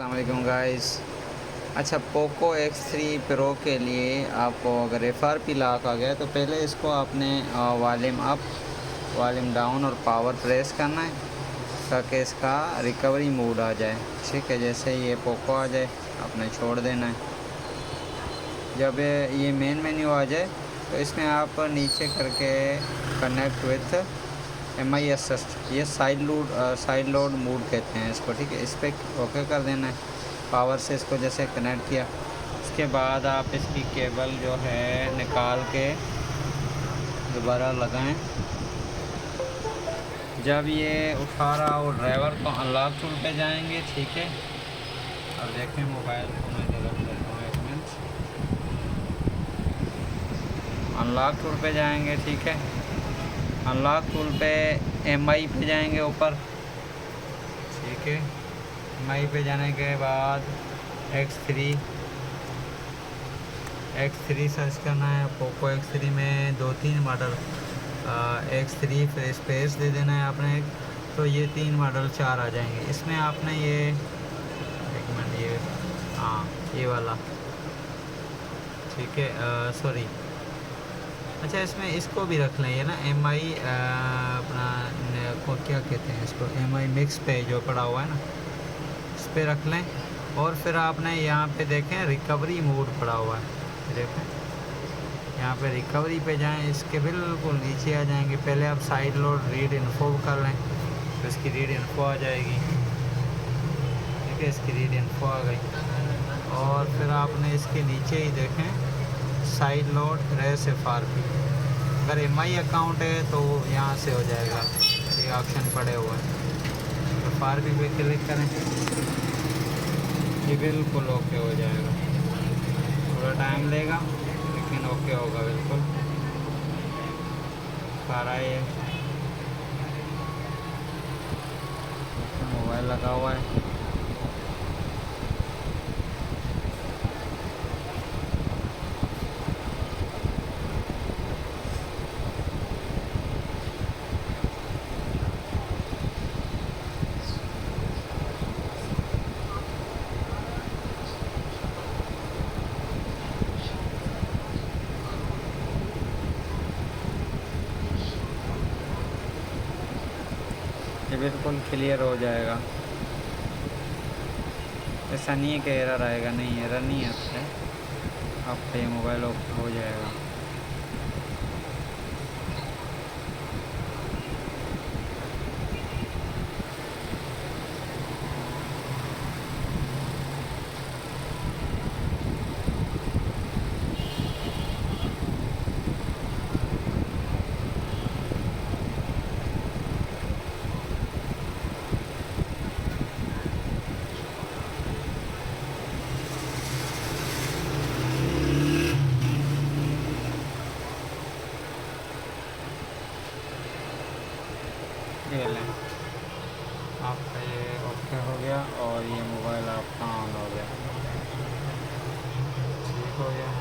अस्सलाम वालेकुम गाइस। अच्छा, पोको X3 प्रो के लिए आपको अगर FRP लॉक आ गया तो पहले इसको आपने वॉल्यूम अप, वॉल्यूम डाउन और पावर प्रेस करना है ताकि इसका रिकवरी मोड आ जाए। ठीक है, जैसे ये पोको आ जाए आपने छोड़ देना है। जब ये मेन मेन्यू आ जाए तो इसमें आप नीचे करके कनेक्ट विथ MI असिस्ट, ये साइड लोड मोड कहते हैं इसको। ठीक है, इस पर ओके कर देना है। पावर से इसको जैसे कनेक्ट किया, उसके बाद आप इसकी केबल जो है निकाल के दोबारा लगाएं। जब ये उठा रहा हो ड्राइवर तो अनलॉक टूल पे जाएंगे। ठीक है, अब देखें मोबाइल को मैं रख देता हूँ 1 मिनट। अनलॉक टूल पे जाएंगे। ठीक है, अनलॉक टूल पे MI पे जाएंगे ऊपर। ठीक है, MI पे जाने के बाद X3 सर्च करना है। पोको X3 में 2-3 मॉडल, X3 फिर स्पेस दे देना है आपने एक, तो ये 3 मॉडल 4 आ जाएंगे। इसमें आपने ये 1 मिनट, ये हाँ ये वाला, ठीक है, सॉरी, अच्छा इसमें इसको भी रख लें, ये ना MI अपना को क्या कहते हैं इसको, MI मिक्स पे जो पड़ा हुआ है ना, इस पर रख लें। और फिर आपने यहाँ पे देखें रिकवरी मोड पड़ा हुआ है, देखें यहाँ पे रिकवरी पे जाएं, इसके बिल्कुल नीचे आ जाएंगे। पहले आप साइड लोड रीड इन्फो कर लें तो इसकी रीड इन्फो आ जाएगी। ठीक है, इसकी रीड इन्फो आ गई। और फिर आपने इसके नीचे ही देखें साइड लोड रेस FRP, अगर MI अकाउंट है तो यहाँ से हो जाएगा, ये ऑप्शन पड़े हुए हैं। तो FRP पे क्लिक करें, ये बिल्कुल ओके हो जाएगा। थोड़ा टाइम लेगा लेकिन ओके होगा बिल्कुल। सारा ये मोबाइल लगा हुआ है। ये बिल्कुल क्लियर हो जाएगा। ऐसा नहीं है कि एरर आएगा, नहीं एरर नहीं आता है, आपका ये मोबाइल ओके हो जाएगा। ये लें, आपका ये ओके हो गया और ये मोबाइल आपका ऑन हो गया। ठीक हो गया।